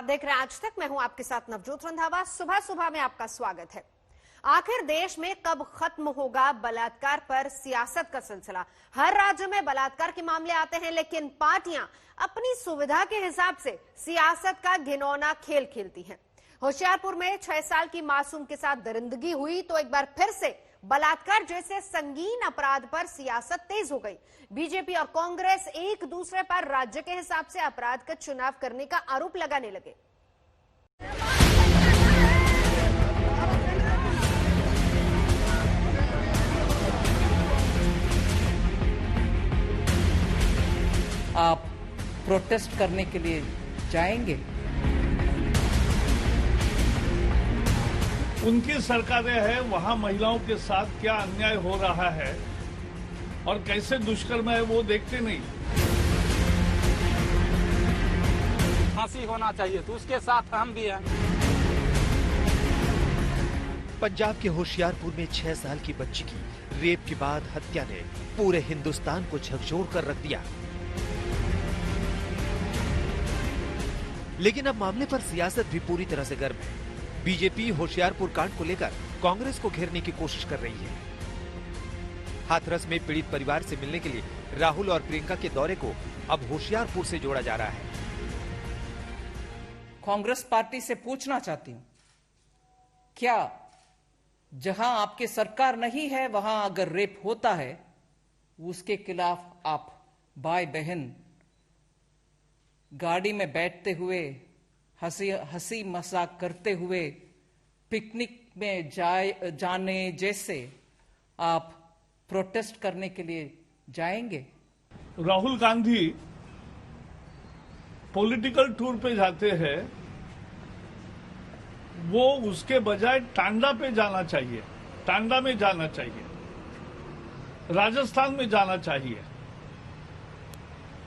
देख रहे हैं आज तक। मैं हूं आपके साथ नवजोत रंधावा। सुबह सुबह में आपका स्वागत है। आखिर देश में कब खत्म होगा बलात्कार पर सियासत का सिलसिला? हर राज्य में बलात्कार के मामले आते हैं, लेकिन पार्टियां अपनी सुविधा के हिसाब से सियासत का घिनौना खेल खेलती हैं। होशियारपुर में 6 साल की मासूम के साथ दरिंदगी हुई तो एक बार फिर से बलात्कार जैसे संगीन अपराध पर सियासत तेज हो गई। बीजेपी और कांग्रेस एक दूसरे पर राज्य के हिसाब से अपराध का चुनाव करने का आरोप लगाने लगे। आप प्रोटेस्ट करने के लिए जाएंगे? उनकी सरकारें हैं, वहां महिलाओं के साथ क्या अन्याय हो रहा है और कैसे दुष्कर्म है वो देखते नहीं। फांसी होना चाहिए तो उसके साथ हम भी हैं। पंजाब के होशियारपुर में 6 साल की बच्ची की रेप के बाद हत्या ने पूरे हिंदुस्तान को झकझोर कर रख दिया। लेकिन अब मामले पर सियासत भी पूरी तरह से गर्म है। बीजेपी होशियारपुर कांड को लेकर कांग्रेस को घेरने की कोशिश कर रही है। हाथरस में पीड़ित परिवार से मिलने के लिए राहुल और प्रियंका के दौरे को अब होशियारपुर से जोड़ा जा रहा है। कांग्रेस पार्टी से पूछना चाहती हूं, क्या जहां आपकी सरकार नहीं है वहां अगर रेप होता है उसके खिलाफ आप भाई बहन गाड़ी में बैठते हुए हंसी मजाक करते हुए पिकनिक में जाने जैसे आप प्रोटेस्ट करने के लिए जाएंगे? राहुल गांधी पॉलिटिकल टूर पे जाते हैं, वो उसके बजाय टांडा पे जाना चाहिए, टांडा में जाना चाहिए, राजस्थान में जाना चाहिए।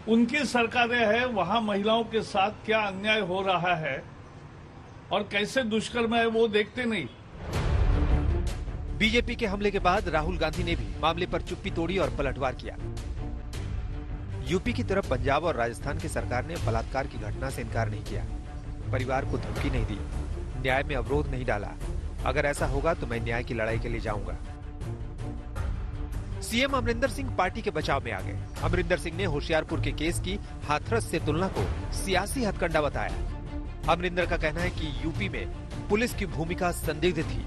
उनकी सरकारें हैं, वहां महिलाओं के साथ क्या अन्याय हो रहा है और कैसे दुष्कर्म है वो देखते नहीं। बीजेपी के हमले के बाद राहुल गांधी ने भी मामले पर चुप्पी तोड़ी और पलटवार किया। यूपी की तरफ पंजाब और राजस्थान की सरकार ने बलात्कार की घटना से इनकार नहीं किया, परिवार को धमकी नहीं दी, न्याय में अवरोध नहीं डाला। अगर ऐसा होगा तो मैं न्याय की लड़ाई के लिए जाऊंगा। सीएम अमरिंदर सिंह पार्टी के बचाव में आ गए। अमरिंदर सिंह ने होशियारपुर के केस की हाथरस से तुलना को सियासी हथकंडा बताया। अमरिंदर का कहना है कि यूपी में पुलिस की भूमिका संदिग्ध थी,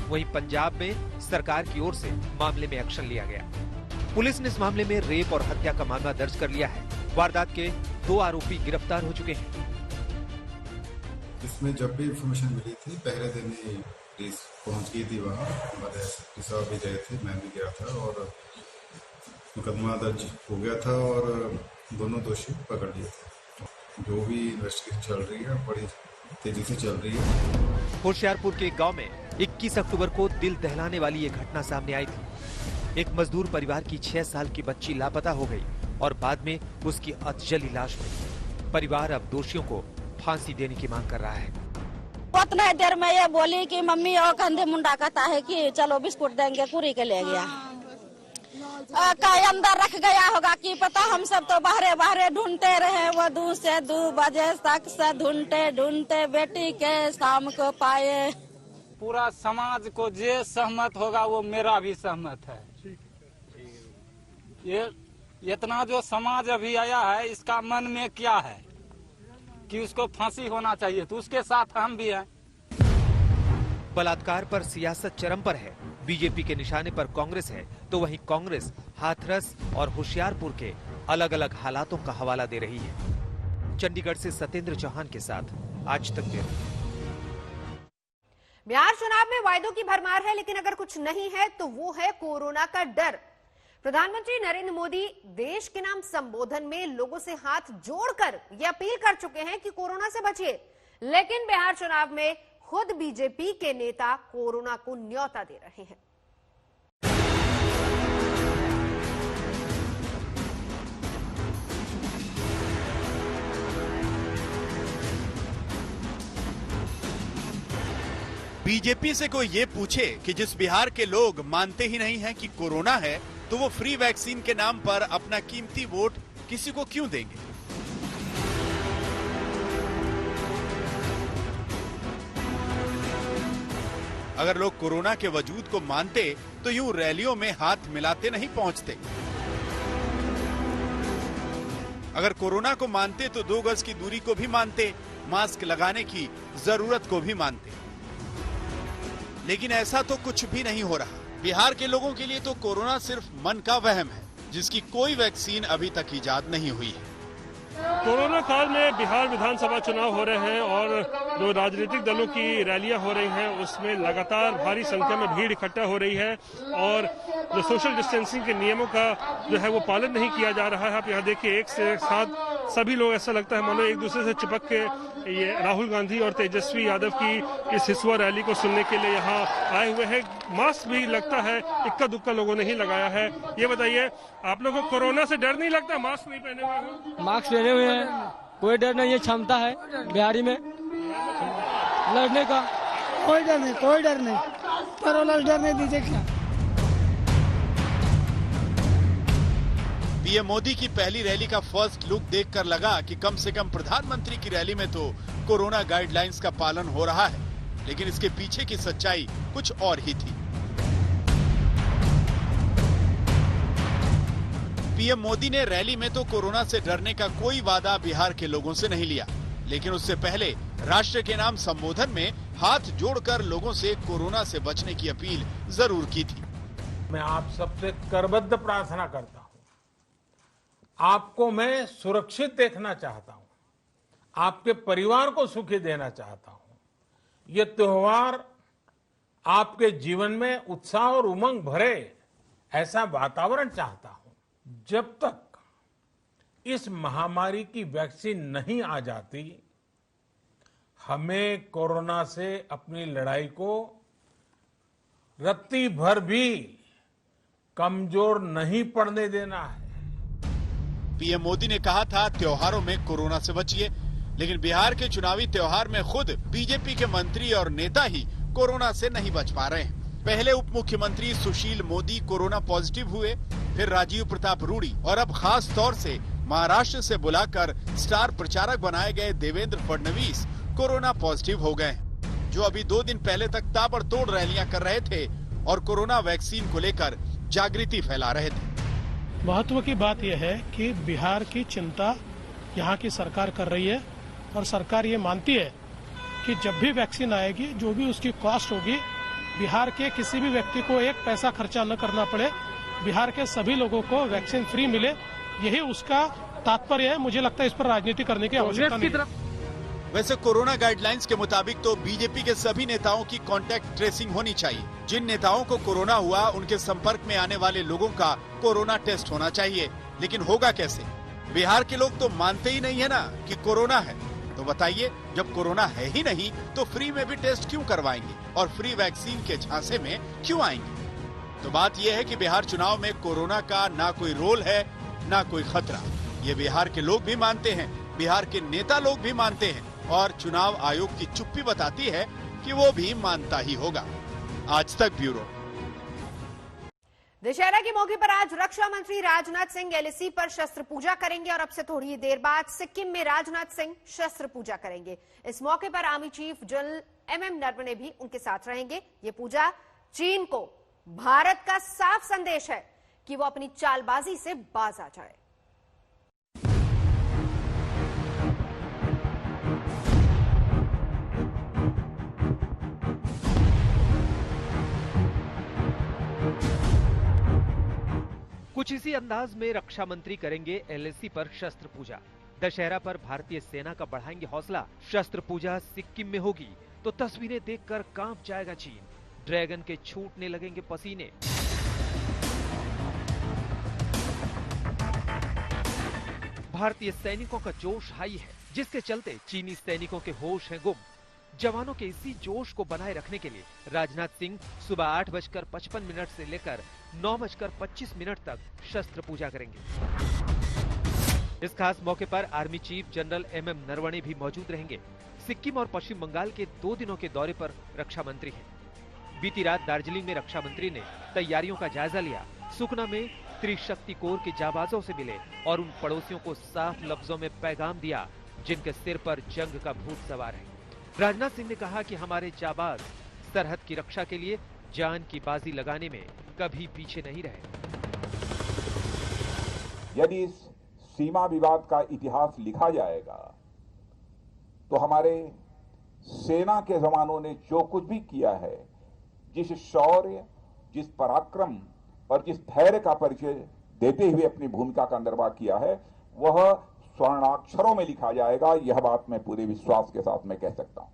वहीं पंजाब में सरकार की ओर से मामले में एक्शन लिया गया। पुलिस ने इस मामले में रेप और हत्या का मामला दर्ज कर लिया है। वारदात के 2 आरोपी गिरफ्तार हो चुके हैं। इसमें जब भी इंफॉर्मेशन मिली थी पहले दिन ही पुलिस पहुंच गई थी वहाँ। हमारे एसपी भी गए थे, मैं भी गया था और मुकदमा दर्ज हो गया था और दोनों दोषी पकड़ लिए थे। जो भी इन्वेस्टिगेशन चल रही है बड़ी तेजी से चल रही है। होशियारपुर के गांव में 21 अक्टूबर को दिल दहलाने वाली ये घटना सामने आई थी। एक मजदूर परिवार की 6 साल की बच्ची लापता हो गई और बाद में उसकी अधजली लाश मिली। परिवार अब दोषियों को फांसी देने की मांग कर रहा है। उतना देर में ये बोली कि मम्मी और कंधे मुंडा कहता है कि चलो बिस्कुट देंगे, पूरी के ले गया। कहीं अंदर रख गया होगा कि पता। हम सब तो बाहरे बाहरे ढूंढते रहे, वो 2 से 2 बजे तक से ढूंढते ढूंढते बेटी के शाम को पाए। पूरा समाज को जो सहमत होगा वो मेरा भी सहमत है। ये इतना जो समाज अभी आया है इसका मन में क्या है कि उसको फांसी होना चाहिए तो उसके साथ हम भी हैं। बलात्कार पर सियासत चरम पर है। बीजेपी के निशाने पर कांग्रेस है तो वहीं कांग्रेस हाथरस और होशियारपुर के अलग अलग हालातों का हवाला दे रही है। चंडीगढ़ से सत्येंद्र चौहान के साथ आज तक ब्यूरो। बिहार चुनाव में वायदों की भरमार है, लेकिन अगर कुछ नहीं है तो वो है कोरोना का डर। प्रधानमंत्री नरेंद्र मोदी देश के नाम संबोधन में लोगों से हाथ जोड़कर यह अपील कर चुके हैं कि कोरोना से बचिए, लेकिन बिहार चुनाव में खुद बीजेपी के नेता कोरोना को न्योता दे रहे हैं। बीजेपी से कोई ये पूछे कि जिस बिहार के लोग मानते ही नहीं हैं कि कोरोना है तो वो फ्री वैक्सीन के नाम पर अपना कीमती वोट किसी को क्यों देंगे? अगर लोग कोरोना के वजूद को मानते तो यूं रैलियों में हाथ मिलाते नहीं पहुंचते। अगर कोरोना को मानते तो 2 गज की दूरी को भी मानते, मास्क लगाने की जरूरत को भी मानते। लेकिन ऐसा तो कुछ भी नहीं हो रहा। बिहार के लोगों के लिए तो कोरोना सिर्फ मन का वहम है, जिसकी कोई वैक्सीन अभी तक इजाद नहीं हुई है। कोरोना काल में बिहार विधानसभा चुनाव हो रहे हैं और जो राजनीतिक दलों की रैलियां हो रही हैं उसमें लगातार भारी संख्या में भीड़ इकट्ठा हो रही है और जो सोशल डिस्टेंसिंग के नियमों का जो है वो पालन नहीं किया जा रहा है। आप यहाँ देखिए एक से साथ सभी लोग, ऐसा लगता है मानो एक दूसरे से चिपक के ये राहुल गांधी और तेजस्वी यादव की इस हिस्सा रैली को सुनने के लिए यहाँ आए हुए हैं। मास्क भी लगता है इक्का दुक्का लोगों ने ही लगाया है। ये बताइए, आप लोगों को कोरोना से डर नहीं लगता? मास्क नहीं पहने हुए हैं? मास्क पहने हुए हैं, कोई डर नहीं है। क्षमता है बिहारी में लड़ने का। कोई डर नहीं, कोई डर नहीं। कोरोना डर नहीं दीजिए क्या? पीएम मोदी की पहली रैली का फर्स्ट लुक देखकर लगा कि कम से कम प्रधानमंत्री की रैली में तो कोरोना गाइडलाइंस का पालन हो रहा है, लेकिन इसके पीछे की सच्चाई कुछ और ही थी। पीएम मोदी ने रैली में तो कोरोना से डरने का कोई वादा बिहार के लोगों से नहीं लिया, लेकिन उससे पहले राष्ट्र के नाम संबोधन में हाथ जोड़कर लोगों से कोरोना से बचने की अपील जरूर की थी। मैं आप सबसे करबद्ध प्रार्थना करता हूं, आपको मैं सुरक्षित देखना चाहता हूं, आपके परिवार को सुखी देना चाहता हूं। ये त्योहार आपके जीवन में उत्साह और उमंग भरे ऐसा वातावरण चाहता हूं। जब तक इस महामारी की वैक्सीन नहीं आ जाती, हमें कोरोना से अपनी लड़ाई को रत्ती भर भी कमजोर नहीं पड़ने देना है। पीएम मोदी ने कहा था त्योहारों में कोरोना से बचिए, लेकिन बिहार के चुनावी त्योहार में खुद बीजेपी के मंत्री और नेता ही कोरोना से नहीं बच पा रहे हैं। पहले उप मुख्यमंत्री सुशील मोदी कोरोना पॉजिटिव हुए, फिर राजीव प्रताप रूडी और अब खास तौर से महाराष्ट्र से बुलाकर स्टार प्रचारक बनाए गए देवेंद्र फडणवीस कोरोना पॉजिटिव हो गए, जो अभी 2 दिन पहले तक ताबड़तोड़ रैलियां कर रहे थे और कोरोना वैक्सीन को लेकर जागृति फैला रहे थे। महत्व की बात यह है कि बिहार की चिंता यहाँ की सरकार कर रही है और सरकार ये मानती है कि जब भी वैक्सीन आएगी, जो भी उसकी कॉस्ट होगी, बिहार के किसी भी व्यक्ति को 1 पैसा खर्चा न करना पड़े, बिहार के सभी लोगों को वैक्सीन फ्री मिले, यही उसका तात्पर्य है। मुझे लगता है इस पर राजनीति करने की आवश्यकता नहीं है। वैसे कोरोना गाइडलाइंस के मुताबिक तो बीजेपी के सभी नेताओं की कांटेक्ट ट्रेसिंग होनी चाहिए। जिन नेताओं को कोरोना हुआ, उनके संपर्क में आने वाले लोगों का कोरोना टेस्ट होना चाहिए। लेकिन होगा कैसे? बिहार के लोग तो मानते ही नहीं है ना कि कोरोना है। तो बताइए, जब कोरोना है ही नहीं तो फ्री में भी टेस्ट क्यों करवाएंगे और फ्री वैक्सीन के झांसे में क्यों आएंगे? तो बात यह है कि बिहार चुनाव में कोरोना का ना कोई रोल है, ना कोई खतरा। ये बिहार के लोग भी मानते हैं, बिहार के नेता लोग भी मानते हैं और चुनाव आयोग की चुप्पी बताती है कि वो भी मानता ही होगा। आज तक ब्यूरो। दशहरा के मौके पर आज रक्षा मंत्री राजनाथ सिंह एलएसी पर शस्त्र पूजा करेंगे और अब से थोड़ी देर बाद सिक्किम में राजनाथ सिंह शस्त्र पूजा करेंगे। इस मौके पर army chief general MM Naravane भी उनके साथ रहेंगे। ये पूजा चीन को भारत का साफ संदेश है कि वो अपनी चालबाजी से बाज आ जाए। कुछ इसी अंदाज में रक्षा मंत्री करेंगे एलएसी पर शस्त्र पूजा। दशहरा पर भारतीय सेना का बढ़ाएंगे हौसला। शस्त्र पूजा सिक्किम में होगी तो तस्वीरें देखकर कांप जाएगा चीन। ड्रैगन के छूटने लगेंगे पसीने। भारतीय सैनिकों का जोश हाई है, जिसके चलते चीनी सैनिकों के होश हैं गुम। जवानों के इसी जोश को बनाए रखने के लिए राजनाथ सिंह सुबह 8:55 से लेकर 9:25 तक शस्त्र पूजा करेंगे। इस खास मौके पर army chief general MM Naravane भी मौजूद रहेंगे। सिक्किम और पश्चिम बंगाल के 2 दिनों के दौरे पर रक्षा मंत्री हैं। बीती रात दार्जिलिंग में रक्षा मंत्री ने तैयारियों का जायजा लिया। सुकना में त्रिशक्ति कोर के जाबाजों से मिले और उन पड़ोसियों को साफ लफ्जों में पैगाम दिया जिनके सिर पर जंग का भूत सवार है। राजनाथ सिंह ने कहा कि हमारे जाबाज सरहद की रक्षा के लिए जान की बाजी लगाने में कभी पीछे नहीं रहे। यदि इस सीमा विवाद का इतिहास लिखा जाएगा तो हमारे सेना के जवानों ने जो कुछ भी किया है, जिस शौर्य, जिस पराक्रम और जिस धैर्य का परिचय देते हुए अपनी भूमिका का निर्वाह किया है, वह स्वर्णाक्षरों में लिखा जाएगा। यह बात मैं पूरे विश्वास के साथ में कह सकता हूं।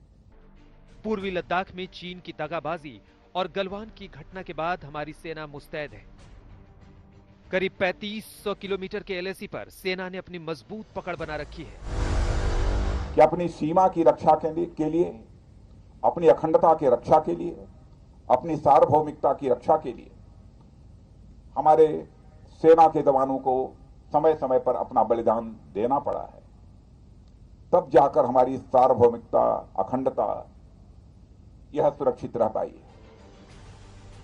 पूर्वी लद्दाख में चीन की दगाबाजी और गलवान की घटना के बाद हमारी सेना मुस्तैद है। करीब 3500 किलोमीटर के एलएसी पर सेना ने अपनी मजबूत पकड़ बना रखी है कि अपनी सीमा की रक्षा के लिए, अपनी अखंडता की रक्षा के लिए, अपनी सार्वभौमिकता की रक्षा के लिए हमारे सेना के जवानों को समय समय पर अपना बलिदान देना पड़ा है। तब जाकर हमारी सार्वभौमिकता, अखंडता यह सुरक्षित रह पाई है।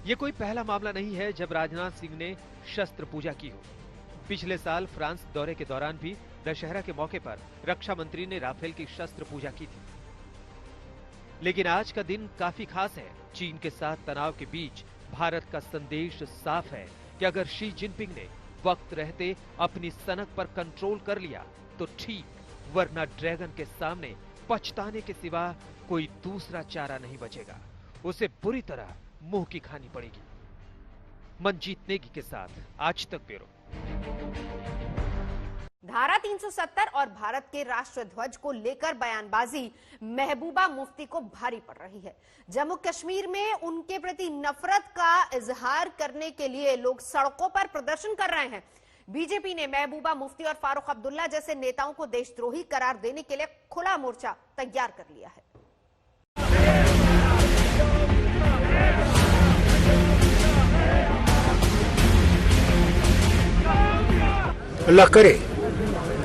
ये कोई पहला मामला नहीं है जब राजनाथ सिंह ने शस्त्र पूजा की हो। पिछले साल फ्रांस दौरे के दौरान भी दशहरा के मौके पर रक्षा मंत्री ने राफेल की शस्त्र पूजा की थी। लेकिन आज का दिन काफी खास है। चीन के साथ तनाव के बीच भारत का संदेश साफ है कि अगर शी जिनपिंग ने वक्त रहते अपनी सनक पर कंट्रोल कर लिया तो ठीक, वरना ड्रैगन के सामने पछताने के सिवा कोई दूसरा चारा नहीं बचेगा। उसे बुरी तरह मुंह की खानी पड़ेगी। मनजीत नेगी के साथ आज तक ब्यूरो। धारा 370 और भारत के राष्ट्र ध्वज को लेकर बयानबाजी महबूबा मुफ्ती को भारी पड़ रही है। जम्मू कश्मीर में उनके प्रति नफरत का इजहार करने के लिए लोग सड़कों पर प्रदर्शन कर रहे हैं। बीजेपी ने महबूबा मुफ्ती और फारूक अब्दुल्ला जैसे नेताओं को देशद्रोही करार देने के लिए खुला मोर्चा तैयार कर लिया है। अल्लाह करे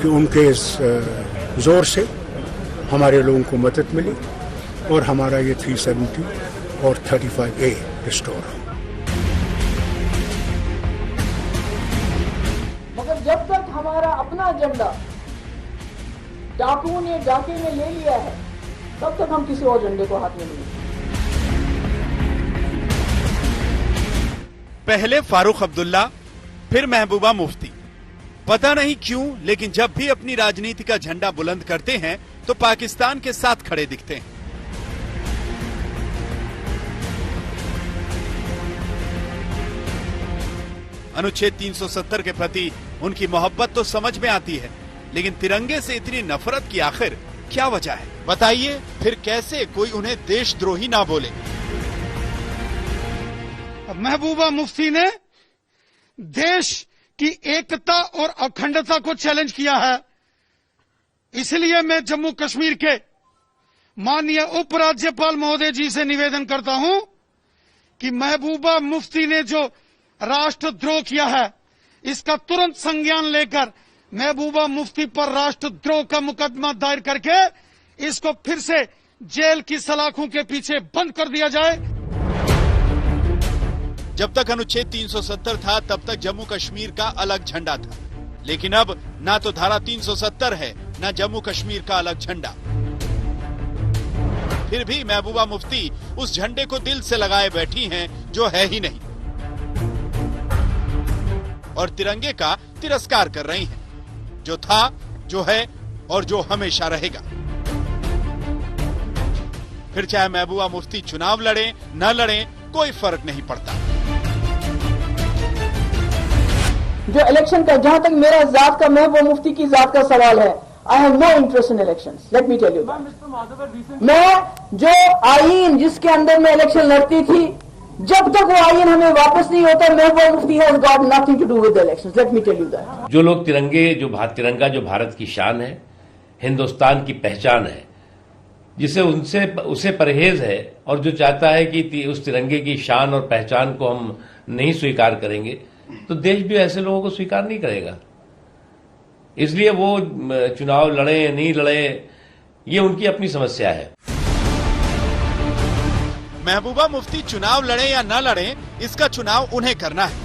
कि उनके इस जोर से हमारे लोगों को मदद मिली और हमारा ये 370 और 35A रिस्टोर हो। मगर जब तक हमारा अपना एजेंडा डाकुओं ने डाके में ले लिया है, तब तक हम किसी और एजेंडे को हाथ में नहीं लेंगे। पहले फारूक अब्दुल्ला, फिर महबूबा मुफ्ती। पता नहीं क्यों, लेकिन जब भी अपनी राजनीति का झंडा बुलंद करते हैं तो पाकिस्तान के साथ खड़े दिखते हैं। अनुच्छेद 370 के प्रति उनकी मोहब्बत तो समझ में आती है, लेकिन तिरंगे से इतनी नफरत की आखिर क्या वजह है? बताइए, फिर कैसे कोई उन्हें देशद्रोही ना बोले? महबूबा मुफ्ती ने देश की एकता और अखंडता को चैलेंज किया है। इसलिए मैं जम्मू कश्मीर के माननीय उपराज्यपाल महोदय जी से निवेदन करता हूं कि महबूबा मुफ्ती ने जो राष्ट्रद्रोह किया है, इसका तुरंत संज्ञान लेकर महबूबा मुफ्ती पर राष्ट्रद्रोह का मुकदमा दायर करके इसको फिर से जेल की सलाखों के पीछे बंद कर दिया जाए। जब तक अनुच्छेद 370 था तब तक जम्मू कश्मीर का अलग झंडा था, लेकिन अब ना तो धारा 370 है, ना जम्मू कश्मीर का अलग झंडा। फिर भी महबूबा मुफ्ती उस झंडे को दिल से लगाए बैठी हैं जो है ही नहीं, और तिरंगे का तिरस्कार कर रही हैं, जो था, जो है और जो हमेशा रहेगा। फिर चाहे महबूबा मुफ्ती चुनाव लड़े न लड़े, कोई फर्क नहीं पड़ता। जो इलेक्शन का, जहां तक मेरा जात का, महबूबा मुफ्ती की जात का सवाल है, I have no interest in elections, let me tell you. मैं जो आईन जिसके अंदर मैं इलेक्शन लड़ती थी, जब तक वो आईन हमें वापस नहीं होता, Mehbooba Mufti has got nothing to do with the elections, let me tell you that. जो लोग तिरंगा जो भारत की शान है, हिंदुस्तान की पहचान है, जिसे उसे परहेज है, और जो चाहता है कि उस तिरंगे की शान और पहचान को हम नहीं स्वीकार करेंगे, तो देश भी ऐसे लोगों को स्वीकार नहीं करेगा। इसलिए वो चुनाव लड़े नहीं लड़े, ये उनकी अपनी समस्या है। महबूबा मुफ्ती चुनाव लड़े या न लड़े, इसका चुनाव उन्हें करना है,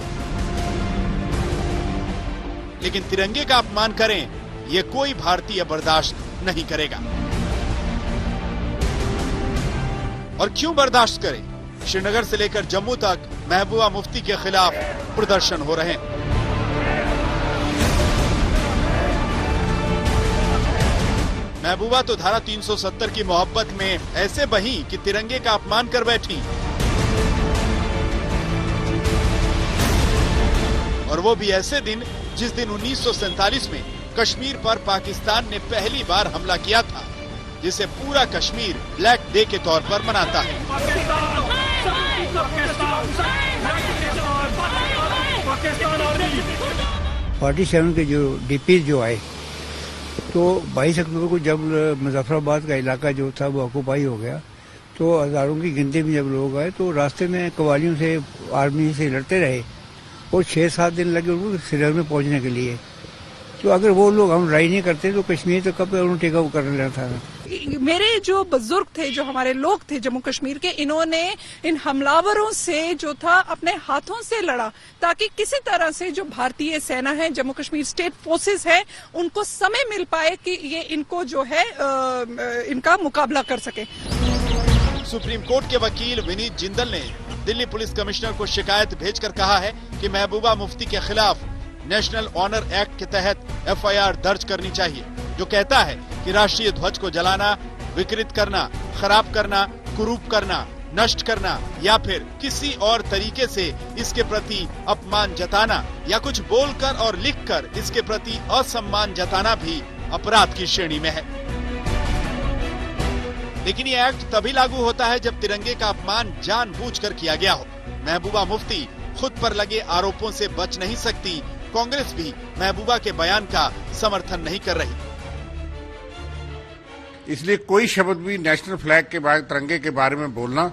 लेकिन तिरंगे का अपमान करें, ये कोई भारतीय बर्दाश्त नहीं करेगा। और क्यों बर्दाश्त करें? श्रीनगर से लेकर जम्मू तक महबूबा मुफ्ती के खिलाफ प्रदर्शन हो रहे हैं। महबूबा तो धारा 370 की मोहब्बत में ऐसे बही कि तिरंगे का अपमान कर बैठी, और वो भी ऐसे दिन जिस दिन 1947 में कश्मीर पर पाकिस्तान ने पहली बार हमला किया था, जिसे पूरा कश्मीर ब्लैक डे के तौर पर मनाता है। 47 के जो डीपी जो आए तो 22 अक्टूबर को जब मुजफ्फराबाद का इलाका जो था वो ऑक्यूपाई हो गया, तो हजारों की गिनती में जब लोग आए तो रास्ते में कवालियों से आर्मी से लड़ते रहे और 6-7 दिन लगे उनको श्रीनगर में पहुंचने के लिए। तो अगर वो लोग हम लड़ाई नहीं करते तो कश्मीर तो कब उन्होंने टेक ओवर कर लेना था। मेरे जो बुजुर्ग थे, जो हमारे लोग थे जम्मू कश्मीर के, इन्होंने इन हमलावरों से जो था अपने हाथों से लड़ा ताकि किसी तरह से जो भारतीय सेना है, जम्मू कश्मीर स्टेट फोर्सेस है, उनको समय मिल पाए कि ये इनको जो है इनका मुकाबला कर सके। सुप्रीम कोर्ट के वकील विनीत जिंदल ने दिल्ली पुलिस कमिश्नर को शिकायत भेजकर कहा है कि महबूबा मुफ्ती के खिलाफ नेशनल ऑनर एक्ट के तहत एफआईआर दर्ज करनी चाहिए, जो कहता है कि राष्ट्रीय ध्वज को जलाना, विकृत करना, खराब करना, कुरूप करना, नष्ट करना या फिर किसी और तरीके से इसके प्रति अपमान जताना या कुछ बोलकर और लिखकर इसके प्रति असम्मान जताना भी अपराध की श्रेणी में है। लेकिन ये एक्ट तभी लागू होता है जब तिरंगे का अपमान जानबूझकर किया गया हो। महबूबा मुफ्ती खुद पर लगे आरोपों से बच नहीं सकती। कांग्रेस भी महबूबा के बयान का समर्थन नहीं कर रही। इसलिए कोई शब्द भी नेशनल फ्लैग के बाद तिरंगे के बारे में बोलना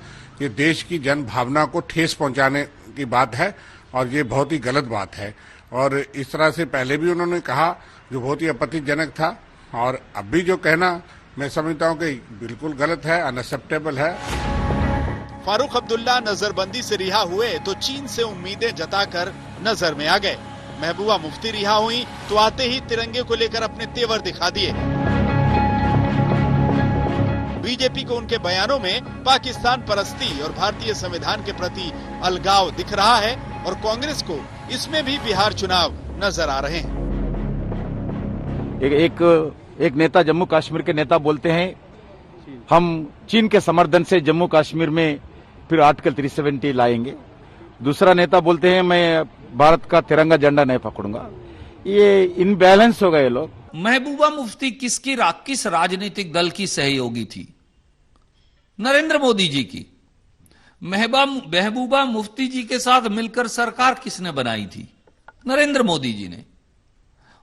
ये देश की जन भावना को ठेस पहुंचाने की बात है और ये बहुत ही गलत बात है। और इस तरह से पहले भी उन्होंने कहा जो बहुत ही आपत्तिजनक था, और अब भी जो कहना मैं समझता हूं कि बिल्कुल गलत है, अनएक्सेप्टेबल है। फारूक अब्दुल्ला नजरबंदी से रिहा हुए तो चीन से उम्मीदें जताकर नजर में आ गए। महबूबा मुफ्ती रिहा हुई तो आते ही तिरंगे को लेकर अपने तेवर दिखा दिए। बीजेपी को उनके बयानों में पाकिस्तान परस्ती और भारतीय संविधान के प्रति अलगाव दिख रहा है और कांग्रेस को इसमें भी बिहार चुनाव नजर आ रहे हैं। एक नेता, जम्मू कश्मीर के नेता बोलते हैं हम चीन के समर्थन से जम्मू कश्मीर में फिर आर्टिकल 370 लाएंगे। दूसरा नेता बोलते हैं मैं भारत का तिरंगा झंडा नहीं पकड़ूंगा। ये इनबैलेंस हो गए लोग। महबूबा मुफ्ती किस राजनीतिक दल की सहयोगी थी? नरेंद्र मोदी जी की। महबूबा मुफ्ती जी के साथ मिलकर सरकार किसने बनाई थी? नरेंद्र मोदी जी ने।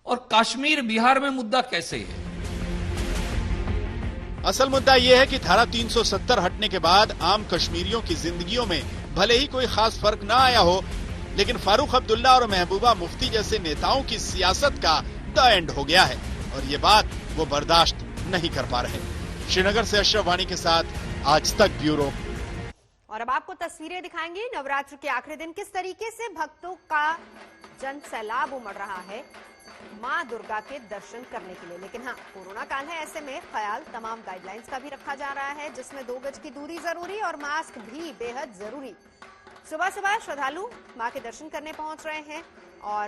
और कश्मीर बिहार में मुद्दा कैसे है? असल मुद्दा यह है कि धारा 370 हटने के बाद आम कश्मीरियों की जिंदगियों में भले ही कोई खास फर्क ना आया हो, लेकिन फारूक अब्दुल्ला और महबूबा मुफ्ती जैसे नेताओं की सियासत का द एंड हो गया है और ये बात वो बर्दाश्त नहीं कर पा रहे। श्रीनगर से अशरफ वानी के साथ आज तक ब्यूरो। और अब आपको तस्वीरें दिखाएंगे नवरात्र के आखिरी दिन किस तरीके से भक्तों का जन सैलाब उमड़ रहा है मां दुर्गा के दर्शन करने के लिए। लेकिन हाँ, कोरोना काल है, ऐसे में ख्याल तमाम गाइडलाइंस का भी रखा जा रहा है, जिसमें 2 गज की दूरी जरूरी और मास्क भी बेहद जरूरी। सुबह सुबह श्रद्धालु मां के दर्शन करने पहुंच रहे हैं और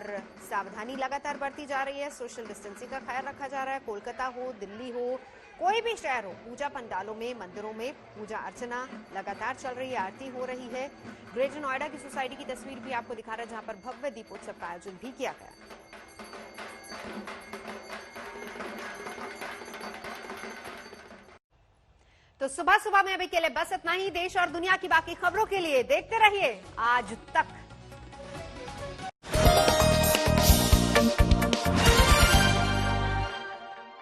सावधानी लगातार बरती जा रही है। सोशल डिस्टेंसिंग का ख्याल रखा जा रहा है। कोलकाता हो, दिल्ली हो, कोई भी शहर हो, पूजा पंडालों में, मंदिरों में पूजा अर्चना लगातार चल रही है, आरती हो रही है। ग्रेटर नोएडा की सोसाइटी की तस्वीर भी आपको दिखा रहा है, जहां पर भव्य दीपोत्सव का आयोजन भी किया गया। तो सुबह सुबह में अभी के लिए बस इतना ही। देश और दुनिया की बाकी खबरों के लिए देखते रहिए आज तक।